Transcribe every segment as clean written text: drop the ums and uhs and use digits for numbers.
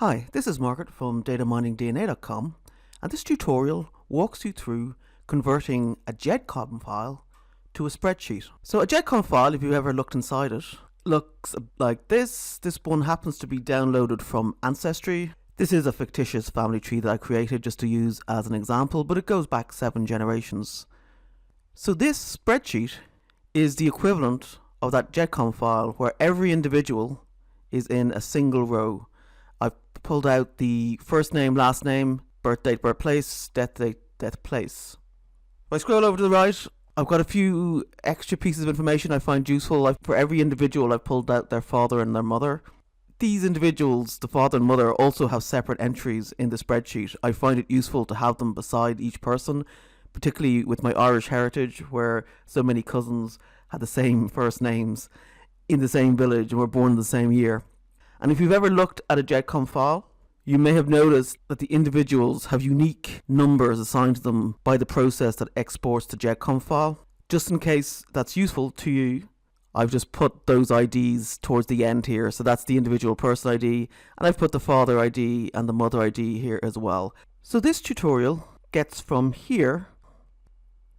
Hi, this is Margaret from dataminingdna.com, and this tutorial walks you through converting a gedcom file to a spreadsheet. So a gedcom file, if you've ever looked inside it, looks like this. This one happens to be downloaded from Ancestry. This is a fictitious family tree that I created just to use as an example, but it goes back 7 generations. So this spreadsheet is the equivalent of that gedcom file where every individual is in a single row. I've pulled out the first name, last name, birth date, birthplace, death date, death place. If I scroll over to the right, I've got a few extra pieces of information I find useful. For every individual, I've pulled out their father and their mother. These individuals, the father and mother, also have separate entries in the spreadsheet. I find it useful to have them beside each person, particularly with my Irish heritage, where so many cousins had the same first names in the same village and were born in the same year. And if you've ever looked at a gedcom file, you may have noticed that the individuals have unique numbers assigned to them by the process that exports the gedcom file. Just in case that's useful to you, I've just put those IDs towards the end here. So that's the individual person ID, and I've put the father ID and the mother ID here as well. So this tutorial gets from here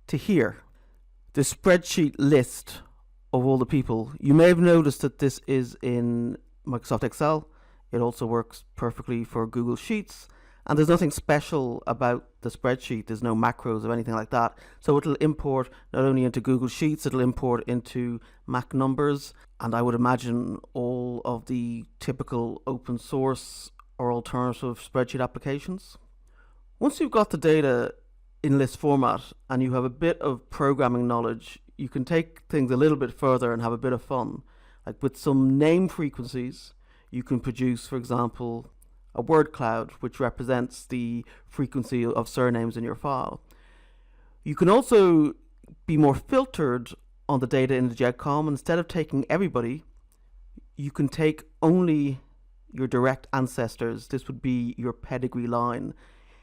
to here, the spreadsheet list of all the people. You may have noticed that this is in Microsoft Excel. It also works perfectly for Google Sheets, and there's nothing special about the spreadsheet. There's no macros or anything like that. So it'll import not only into Google Sheets, it'll import into Mac numbers, and I would imagine all of the typical open source or alternative spreadsheet applications. Once you've got the data in list format and you have a bit of programming knowledge, you can take things a little bit further and have a bit of fun. Like with some name frequencies, you can produce, for example, a word cloud, which represents the frequency of surnames in your file. You can also be more filtered on the data in the gedcom. Instead of taking everybody, you can take only your direct ancestors. This would be your pedigree line.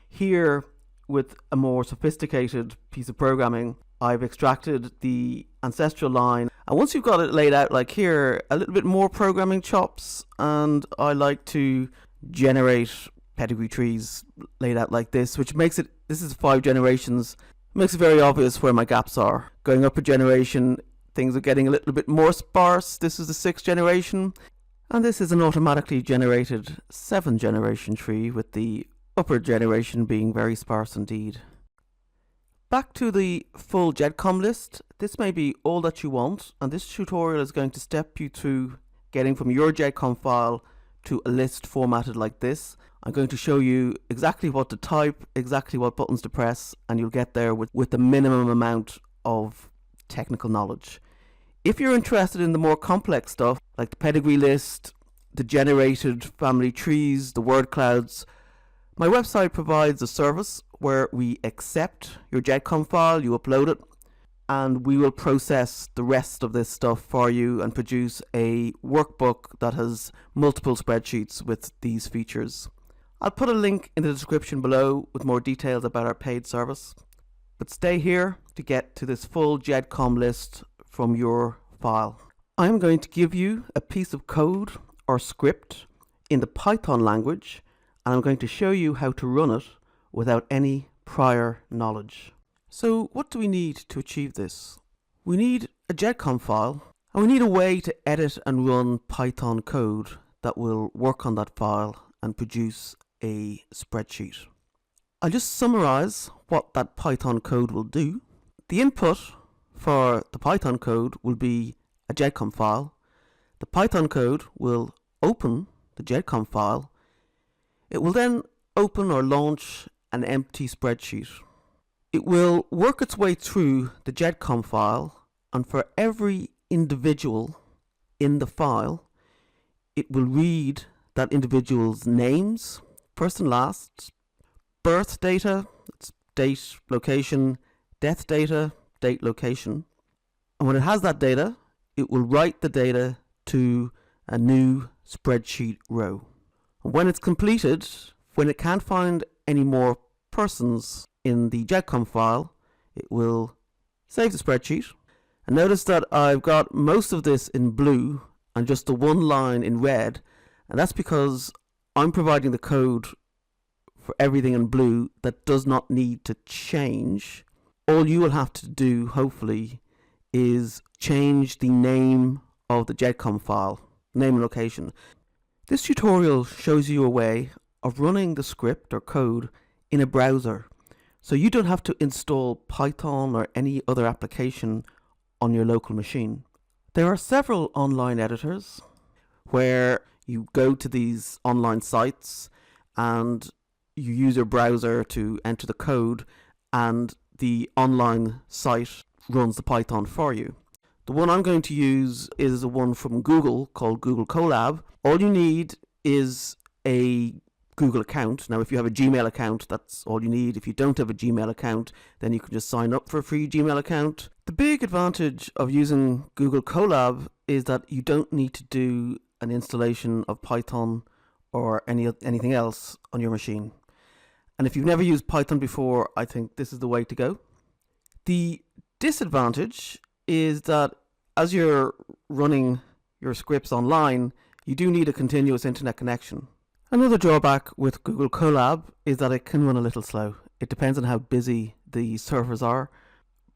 Here, with a more sophisticated piece of programming, I've extracted the ancestral line, and once you've got it laid out like here, a little bit more programming chops, and I like to generate pedigree trees laid out like this, which makes it, this is 5 generations, makes it very obvious where my gaps are. Going up a generation, things are getting a little bit more sparse. This is the 6th generation, and this is an automatically generated 7th generation tree, with the upper generation being very sparse indeed. Back to the full gedcom list. This may be all that you want, and this tutorial is going to step you through getting from your gedcom file to a list formatted like this. I'm going to show you exactly what to type, exactly what buttons to press, and you'll get there with the minimum amount of technical knowledge. If you're interested in the more complex stuff, like the pedigree list, the generated family trees, the word clouds, my website provides a service where we accept your gedcom file, you upload it, and we will process the rest of this stuff for you and produce a workbook that has multiple spreadsheets with these features. I'll put a link in the description below with more details about our paid service. But stay here to get to this full gedcom list from your file. I'm going to give you a piece of code or script in the Python language, and I'm going to show you how to run it without any prior knowledge. So what do we need to achieve this? We need a gedcom file, and we need a way to edit and run Python code that will work on that file and produce a spreadsheet. I'll just summarize what that Python code will do. The input for the Python code will be a gedcom file. The Python code will open the gedcom file. It will then open or launch an empty spreadsheet. It will work its way through the gedcom file, and for every individual in the file, it will read that individual's names, first and last, birth data, it's date, location, death data, date, location. And when it has that data, it will write the data to a new spreadsheet row. And when it's completed, when it can't find any more persons in the gedcom file, it will save the spreadsheet. And notice that I've got most of this in blue and just the one line in red, and that's because I'm providing the code for everything in blue that does not need to change. All you will have to do, hopefully, is change the name of the gedcom file, name and location. This tutorial shows you a way of running the script or code in a browser, so you don't have to install Python or any other application on your local machine. There are several online editors where you go to these online sites and you use your browser to enter the code, and the online site runs the Python for you. The one I'm going to use is the one from Google called Google Colab. All you need is a Google account. Now, if you have a Gmail account, that's all you need. If you don't have a Gmail account, then you can just sign up for a free Gmail account. The big advantage of using Google Colab is that you don't need to do an installation of Python or anything else on your machine. And if you've never used Python before, I think this is the way to go. The disadvantage is that as you're running your scripts online, you do need a continuous internet connection. Another drawback with Google Colab is that it can run a little slow. It depends on how busy the servers are.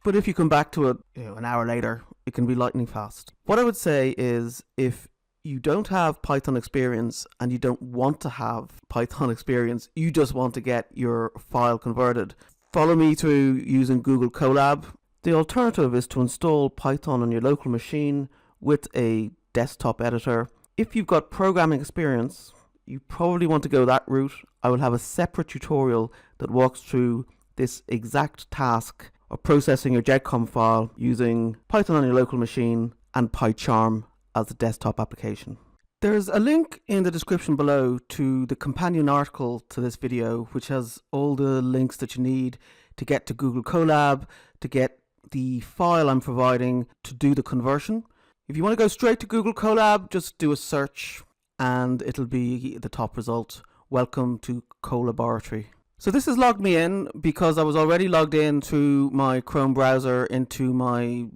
But if you come back to it an hour later, it can be lightning fast. What I would say is, if you don't have Python experience and you don't want to have Python experience, you just want to get your file converted, follow me through using Google Colab. The alternative is to install Python on your local machine with a desktop editor. If you've got programming experience, you probably want to go that route. I will have a separate tutorial that walks through this exact task of processing your gedcom file using Python on your local machine and PyCharm as the desktop application. There's a link in the description below to the companion article to this video, which has all the links that you need to get to Google Colab, to get the file I'm providing to do the conversion. If you want to go straight to Google Colab, just do a search and it'll be the top result. Welcome to Colaboratory. So this has logged me in because I was already logged in through my Chrome browser into my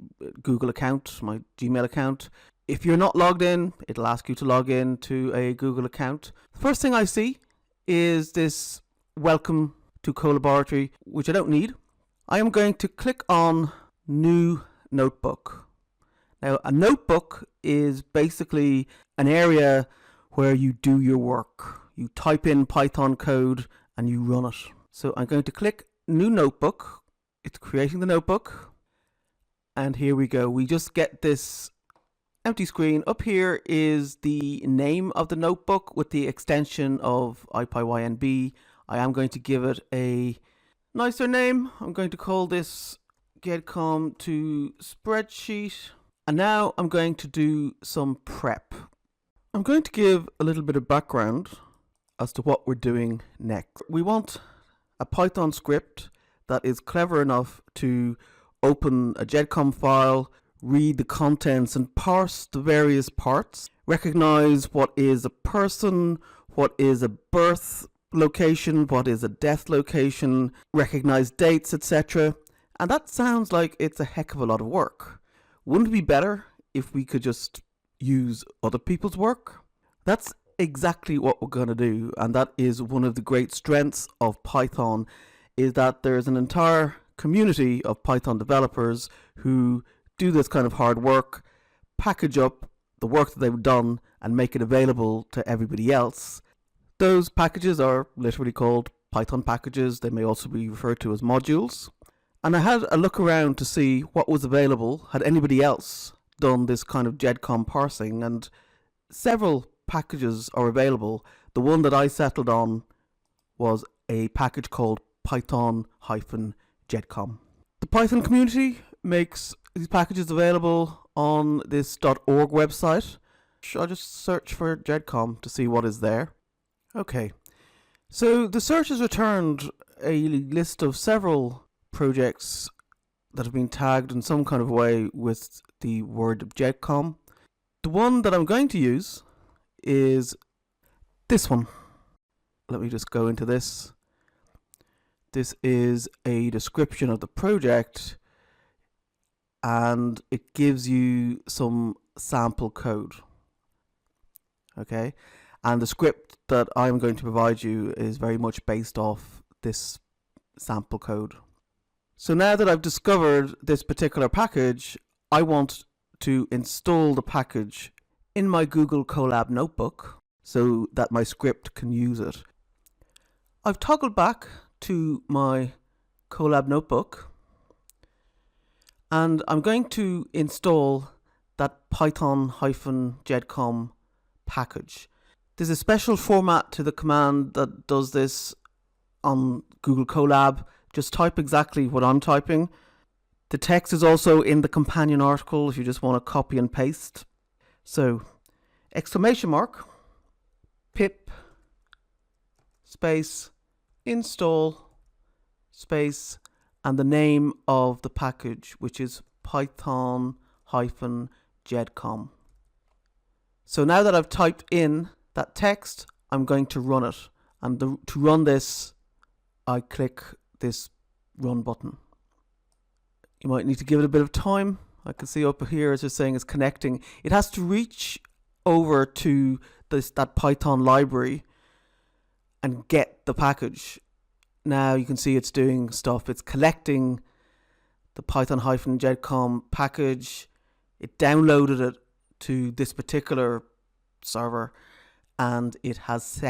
Google account, my Gmail account. If you're not logged in, it'll ask you to log in to a Google account. The first thing I see is this welcome to Colaboratory, which I don't need. I am going to click on New Notebook. Now, a notebook is basically an area where you do your work. You type in Python code and you run it. So I'm going to click New Notebook. It's creating the notebook. And here we go. We just get this empty screen. Up here is the name of the notebook with the extension of IPYNB. I am going to give it a nicer name. I'm going to call this gedcom to Spreadsheet. And now I'm going to do some prep. I'm going to give a little bit of background as to what we're doing next. We want a Python script that is clever enough to open a gedcom file, read the contents and parse the various parts, recognize what is a person, what is a birth location, what is a death location, recognize dates, etc. And that sounds like it's a heck of a lot of work. Wouldn't it be better if we could just use other people's work? That's exactly what we're going to do, and that is one of the great strengths of Python, is that there's an entire community of Python developers who do this kind of hard work, package up the work that they've done and make it available to everybody else. Those packages are literally called Python packages. They may also be referred to as modules. And I had a look around to see what was available. Had anybody else done this kind of gedcom parsing? And several packages are available. The one that I settled on was a package called Python-gedcom. The Python community makes these packages available on this .org website. I'll just search for gedcom to see what is there. Okay, so the search has returned a list of several projects that have been tagged in some kind of way with the word gedcom. The one that I'm going to use is this one. Let me just go into this. This is a description of the project and it gives you some sample code. Okay, And the script that I'm going to provide you is very much based off this sample code. So now that I've discovered this particular package, I want to install the package in my Google Colab notebook so that my script can use it. I've toggled back to my Colab notebook and I'm going to install that python-gedcom package. There's a special format to the command that does this on Google Colab. Just type exactly what I'm typing. The text is also in the companion article if you just want to copy and paste. So, !pip space install space and the name of the package, which is python-gedcom. So now that I've typed in that text, I'm going to run it. And to run this, I click this run button. You might need to give it a bit of time. I can see up here as it's saying it's connecting. It has to reach over to that Python library and get the package. Now you can see it's doing stuff. It's collecting the python-gedcom package. It downloaded it to this particular server and it has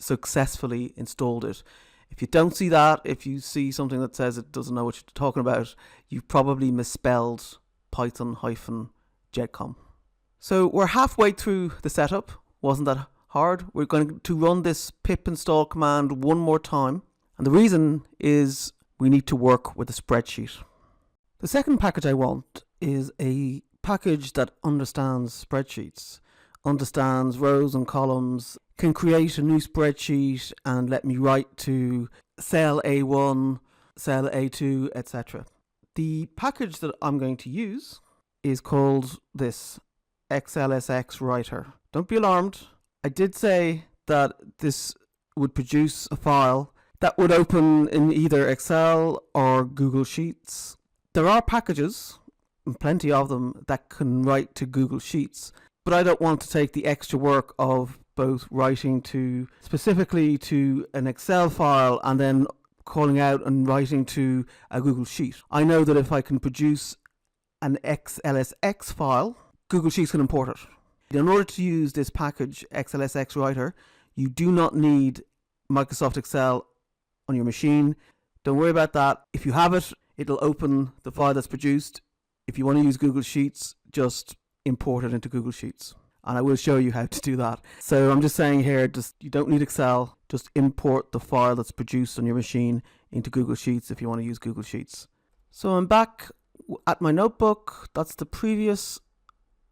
successfully installed it. If you don't see that, if you see something that says it doesn't know what you're talking about, you've probably misspelled python-gedcom. So we're halfway through the setup. Wasn't that hard? We're going to run this pip install command one more time. And the reason is we need to work with a spreadsheet. The second package I want is a package that understands spreadsheets, understands rows and columns, can create a new spreadsheet and let me write to cell A1, cell A2, etc. The package that I'm going to use is called this xlsxwriter. Don't be alarmed. I did say that this would produce a file that would open in either Excel or Google Sheets. There are packages, and plenty of them, that can write to Google Sheets, but I don't want to take the extra work of both writing to specifically to an Excel file and then calling out and writing to a Google Sheet. I know that if I can produce an xlsx file, Google Sheets can import it. In order to use this package, xlsxwriter, you do not need Microsoft Excel on your machine. Don't worry about that. If you have it, it'll open the file that's produced. If you want to use Google Sheets, just import it into Google Sheets. And I will show you how to do that. So I'm just saying here, you don't need Excel, just import the file that's produced on your machine into Google Sheets if you want to use Google Sheets. So I'm back at my notebook. That's the previous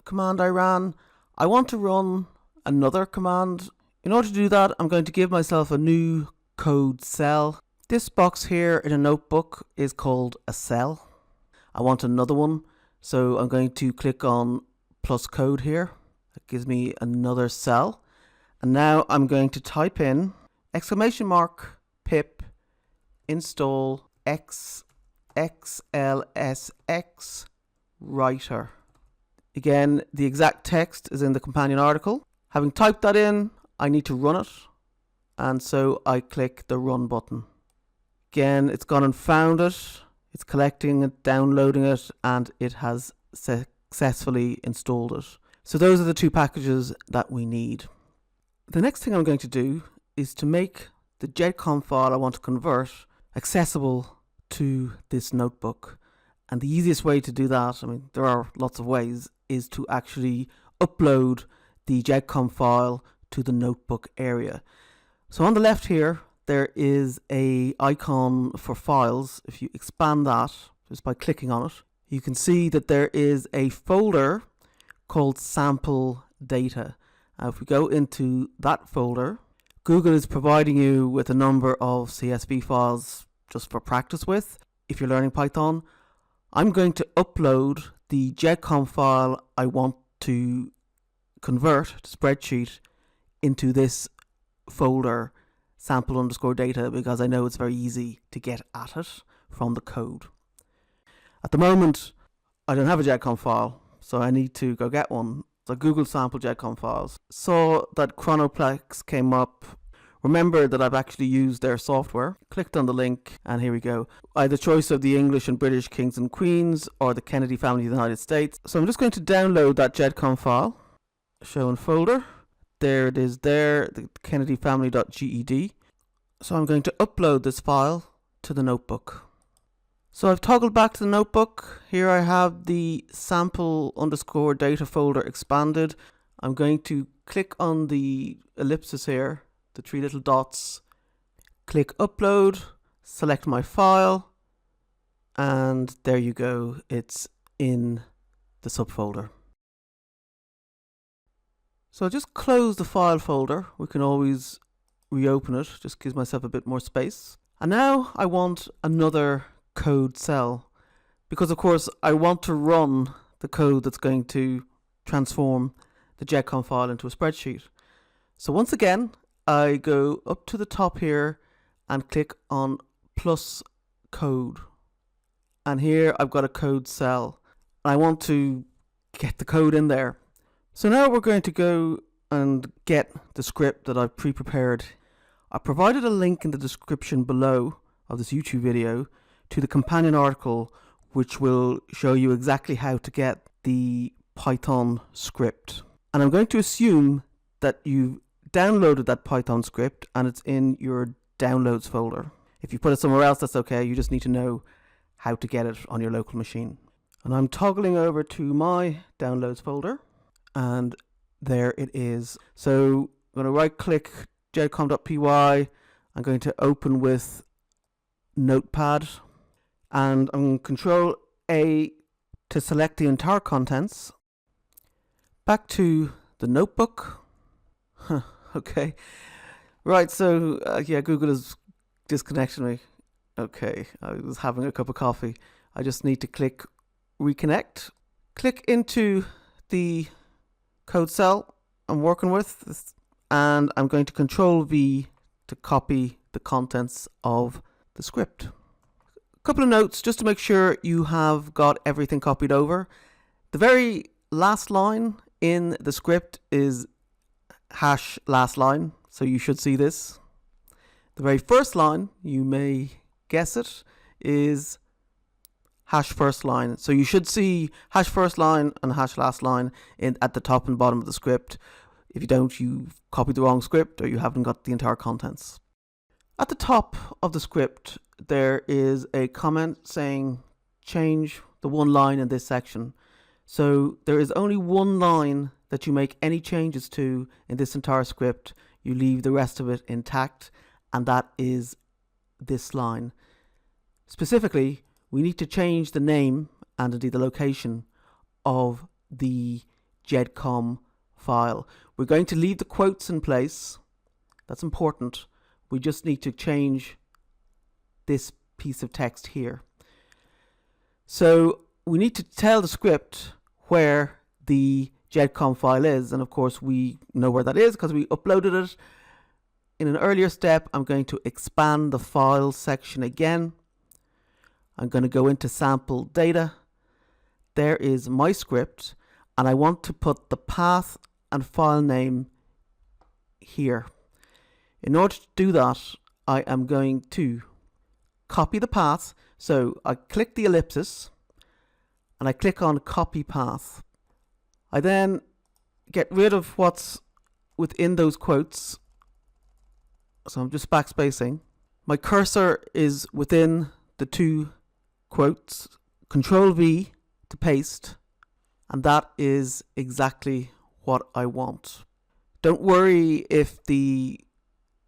command I ran. I want to run another command. In order to do that, I'm going to give myself a new code cell. This box here in a notebook is called a cell. I want another one, so I'm going to click on plus code here. That gives me another cell. And now I'm going to type in !pip install xlsxwriter. Again, the exact text is in the companion article. Having typed that in, I need to run it. And so I click the run button. Again, it's gone and found it. It's collecting it, downloading it, and it has successfully installed it. So those are the two packages that we need. The next thing I'm going to do is to make the gedcom file I want to convert accessible to this notebook. And the easiest way to do that, I mean, there are lots of ways, is to actually upload the gedcom file to the notebook area. So on the left here, there is an icon for files. If you expand that just by clicking on it, you can see that there is a folder called sample data. Now if we go into that folder, Google is providing you with a number of CSV files just for practice with. If you're learning Python, I'm going to upload the gedcom file I want to convert to Spreadsheet into this folder sample_data because I know it's very easy to get at it from the code. At the moment, I don't have a gedcom file, so I need to go get one. So Google simple-gedcom files. Saw that Chronoplex came up. Remember that I've actually used their software. Clicked on the link and here we go. I had the choice of the English and British kings and queens or the Kennedy family of the United States. So I'm just going to download that gedcom file. Show in folder. There it is there, the kennedyfamily.ged. So I'm going to upload this file to the notebook. So I've toggled back to the notebook. Here I have the sample_data folder expanded. I'm going to click on the ellipsis here, the 3 little dots, click upload, select my file, and there you go, it's in the subfolder. So I'll just close the file folder. We can always reopen it, just gives myself a bit more space. And now I want another code cell, because of course I want to run the code that's going to transform the gedcom file into a spreadsheet. So once again, I go up to the top here and click on plus code. And here I've got a code cell. I want to get the code in there. So now we're going to go and get the script that I've pre-prepared. I provided a link in the description below of this YouTube video to the companion article, which will show you exactly how to get the Python script. And I'm going to assume that you've downloaded that Python script and it's in your downloads folder. If you put it somewhere else, that's okay. You just need to know how to get it on your local machine. And I'm toggling over to my downloads folder, and there it is. So I'm going to right click gedcom.py. I'm going to open with Notepad, and I'm Control A to select the entire contents. Back to the notebook. Okay. Right, so yeah, Google has disconnected me. Okay, I was having a cup of coffee. I just need to click reconnect. Click into the code cell I'm working with, and I'm going to Control V to copy the contents of the script. A couple of notes just to make sure you have got everything copied over. The very last line in the script is hash last line, so you should see this. The very first line, you may guess it, is hash first line. So you should see hash first line and hash last line at the top and bottom of the script. If you don't, you've copied the wrong script or you haven't got the entire contents. At the top of the script, there is a comment saying change the one line in this section. So there is only one line that you make any changes to in this entire script. You leave the rest of it intact, and that is this line. Specifically, we need to change the name and indeed the location of the gedcom file. We're going to leave the quotes in place. That's important. We just need to change this piece of text here. So we need to tell the script where the gedcom file is, and of course we know where that is because we uploaded it. In an earlier step, I'm going to expand the file section again. I'm going to go into sample data. There is my script, and I want to put the path and file name here. In order to do that, I am going to copy the path. So I click the ellipsis and I click on copy path. I then get rid of what's within those quotes. So I'm just backspacing. My cursor is within the two quotes. Control V to paste, and that is exactly what I want. Don't worry if the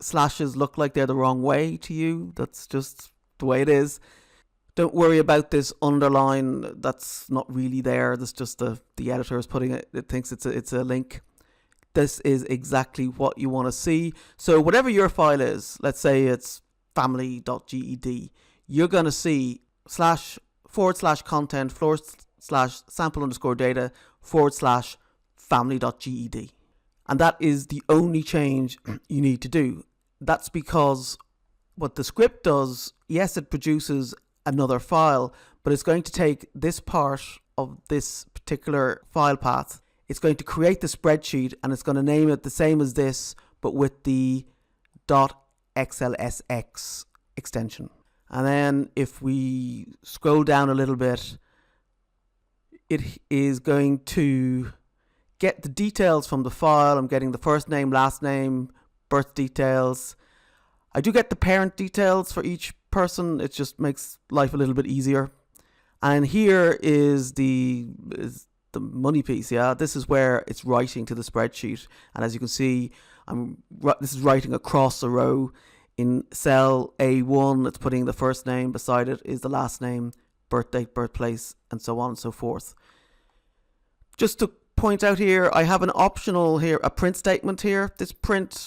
slashes look like they're the wrong way to you. That's just the way it is. Don't worry about this underline. That's not really there. That's just the editor is putting it. It thinks it's a link. This is exactly what you want to see. So whatever your file is, let's say it's family.ged, you're going to see //sample_data/family.ged. And that is the only change you need to do. That's because what the script does, yes, it produces another file, but it's going to take this part of this particular file path. it's going to create the spreadsheet and it's going to name it the same as this, but with the .xlsx extension. And then if we scroll down a little bit, it is going to get the details from the file. I'm getting the first name, last name, birth details. I do get the parent details for each person. It just makes life a little bit easier. And here is the money piece. Yeah, this is where it's writing to the spreadsheet. And as you can see, this is writing across a row. In cell A1, it's putting the first name. Beside it is the last name, birth date, birthplace, and so on and so forth. Just to point out here, I have an optional here, a print statement here. This print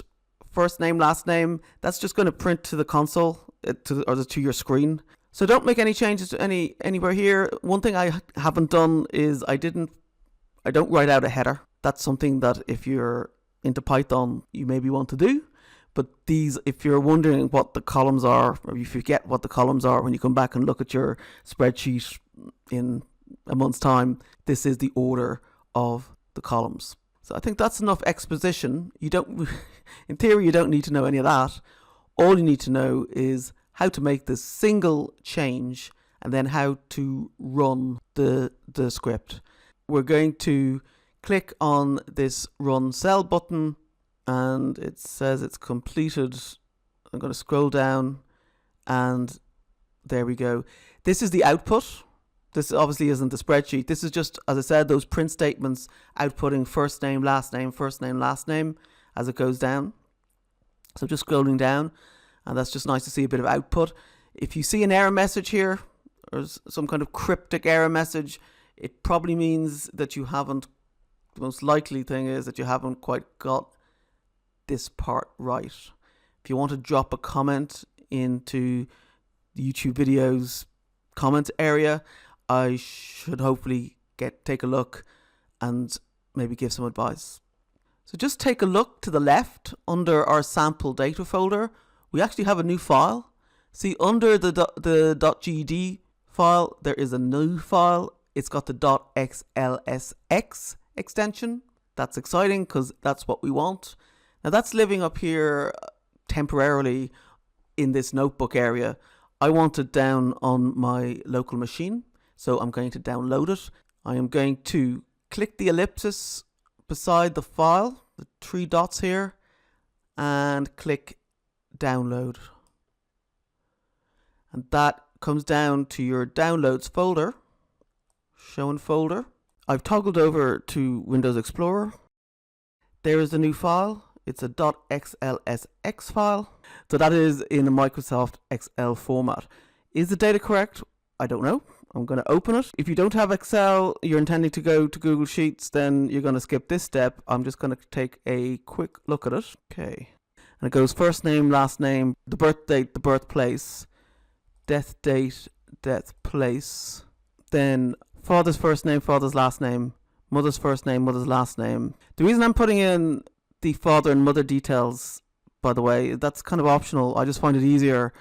first name, last name, that's just going to print to the console, to your screen. So don't make any changes to anywhere here. One thing I haven't done is I don't write out a header. That's something that if you're into Python, you maybe want to do. But these, if you're wondering what the columns are, or if you forget what the columns are when you come back and look at your spreadsheet in a month's time, this is the order of the columns. So I think that's enough exposition. In theory, you don't need to know any of that. All you need to know is how to make this single change and then how to run the script. We're going to click on this Run Cell button, and it says it's completed. I'm going to scroll down, and there we go. This is the output. This obviously isn't the spreadsheet. This is just, as I said, those print statements outputting first name, last name, first name, last name as it goes down. So just scrolling down, and that's just nice to see a bit of output. If you see an error message here, or some kind of cryptic error message, it probably means that you haven't, the most likely thing is that you haven't quite got this part right. If you want to drop a comment into the YouTube videos comment area, I should hopefully take a look and maybe give some advice. So just take a look to the left under our sample data folder. We actually have a new file. See, under the .gd file, there is a new file. It's got the .xlsx extension. That's exciting because that's what we want. Now that's living up here temporarily in this notebook area. I want it down on my local machine, so I'm going to download it. I am going to click the ellipsis beside the file, the 3 dots here, and click download. And that comes down to your downloads folder, show in folder. I've toggled over to Windows Explorer. There is the new file. It's a .xlsx file. So that is in the Microsoft Excel format. Is the data correct? I don't know. I'm going to open it. If you don't have Excel, you're intending to go to Google Sheets, then you're going to skip this step. I'm just going to take a quick look at it. Okay. And it goes first name, last name, the birth date, the birthplace, death date, death place, then father's first name, father's last name, mother's first name, mother's last name. The reason I'm putting in the father and mother details, by the way, that's kind of optional. I just find it easier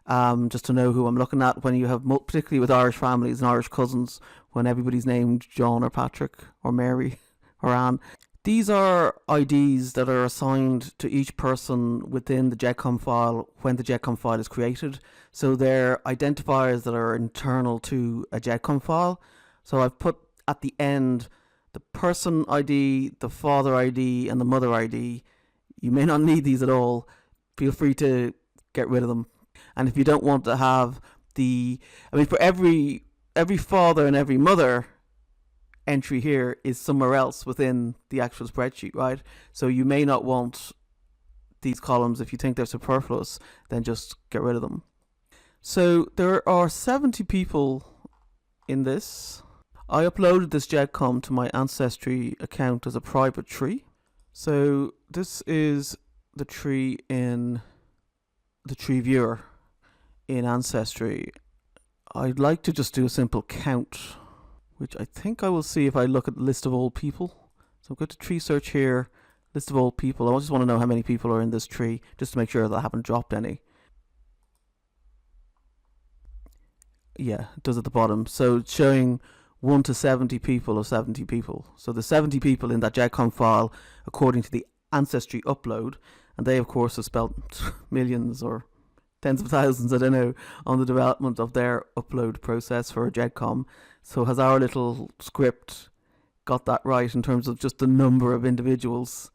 just to know who I'm looking at when you have, particularly with Irish families and Irish cousins, when everybody's named John or Patrick or Mary or Anne. These are IDs that are assigned to each person within the gedcom file when the gedcom file is created. So they're identifiers that are internal to a gedcom file. So I've put at the end the person ID, the father ID, and the mother ID. You may not need these at all. Feel free to get rid of them. And if you don't want to have for every father and every mother entry here is somewhere else within the actual spreadsheet, right? So you may not want these columns. If you think they're superfluous, then just get rid of them. So there are 70 people in this. I uploaded this gedcom to my Ancestry account as a private tree. So this is the tree in the tree viewer in Ancestry. I'd like to just do a simple count, which I think I will see if I look at the list of all people. So go to tree search here, list of all people. I just want to know how many people are in this tree, just to make sure that I haven't dropped any. Yeah, it does at the bottom. So it's showing 1 to 70 people of 70 people. So the 70 people in that gedcom file according to the ancestry upload, and they of course have spent millions or tens of thousands, I don't know, on the development of their upload process for a gedcom. So has our little script got that right in terms of just the number of individuals?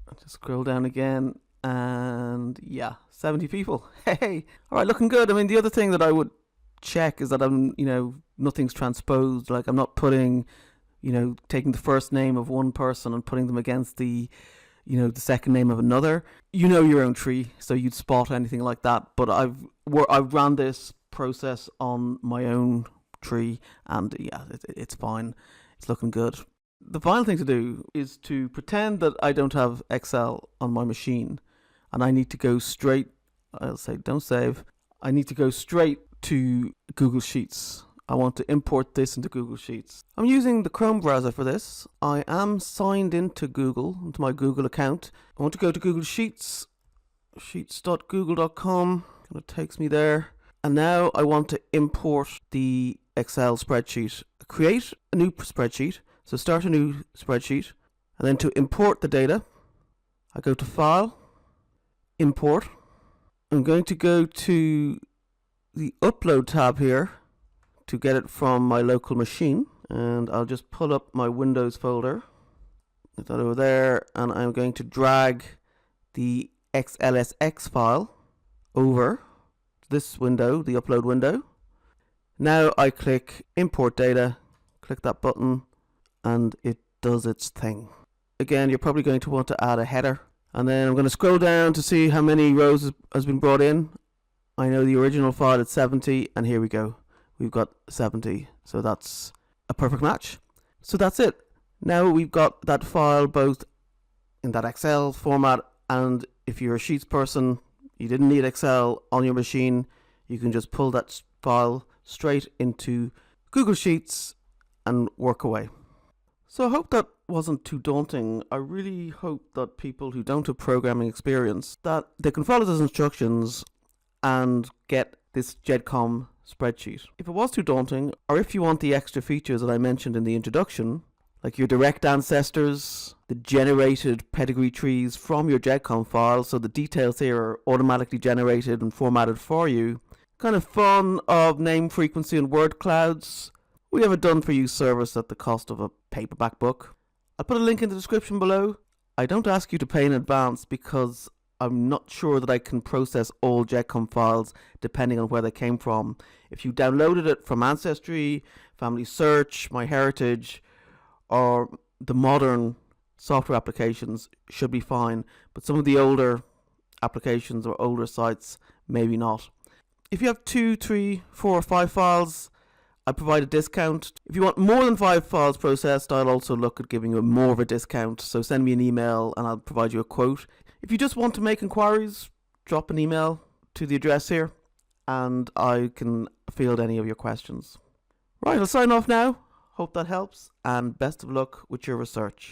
I'll just scroll down again, and yeah, 70 people. Hey, all right, looking good. I mean, the other thing that I would check is that nothing's transposed. Like, I'm not putting, taking the first name of one person and putting them against the second name of another. You know your own tree, so you'd spot anything like that. But I've ran this process on my own tree, and yeah, it's fine. It's looking good. The final thing to do is to pretend that I don't have Excel on my machine, and I need to go straight. I'll say don't save. I need to go straight to Google Sheets. I want to import this into Google Sheets. I'm using the Chrome browser for this. I am signed into Google, into my Google account. I want to go to Google Sheets, sheets.google.com, and it takes me there. And now I want to import the Excel spreadsheet. Create a new spreadsheet. So start a new spreadsheet. And then to import the data, I go to File, Import. I'm going to go to the Upload tab here to get it from my local machine, and I'll just pull up my Windows folder, put that over there, and I'm going to drag the xlsx file over to this window, the upload window. Now I click Import Data, click that button, and it does its thing. Again, you're probably going to want to add a header, and then I'm going to scroll down to see how many rows has been brought in. I know the original file is 70, and here we go. We've got 70, so that's a perfect match. So that's it. Now we've got that file both in that Excel format, and if you're a Sheets person, you didn't need Excel on your machine, you can just pull that file straight into Google Sheets and work away. So I hope that wasn't too daunting. I really hope that people who don't have programming experience, that they can follow those instructions and get this gedcom spreadsheet. If it was too daunting, or if you want the extra features that I mentioned in the introduction, like your direct ancestors, the generated pedigree trees from your gedcom file, so the details here are automatically generated and formatted for you, kind of fun of name frequency and word clouds, we have a done for you service at the cost of a paperback book. I'll put a link in the description below. I don't ask you to pay in advance because I'm not sure that I can process all gedcom files depending on where they came from. If you downloaded it from Ancestry, Family Search, MyHeritage, or the modern software applications, should be fine. But some of the older applications or older sites, maybe not. If you have 2, 3, 4, or 5 files, I provide a discount. If you want more than 5 files processed, I'll also look at giving you more of a discount. So send me an email and I'll provide you a quote. If you just want to make inquiries, drop an email to the address here and I can field any of your questions. Right, I'll sign off now. Hope that helps, and best of luck with your research.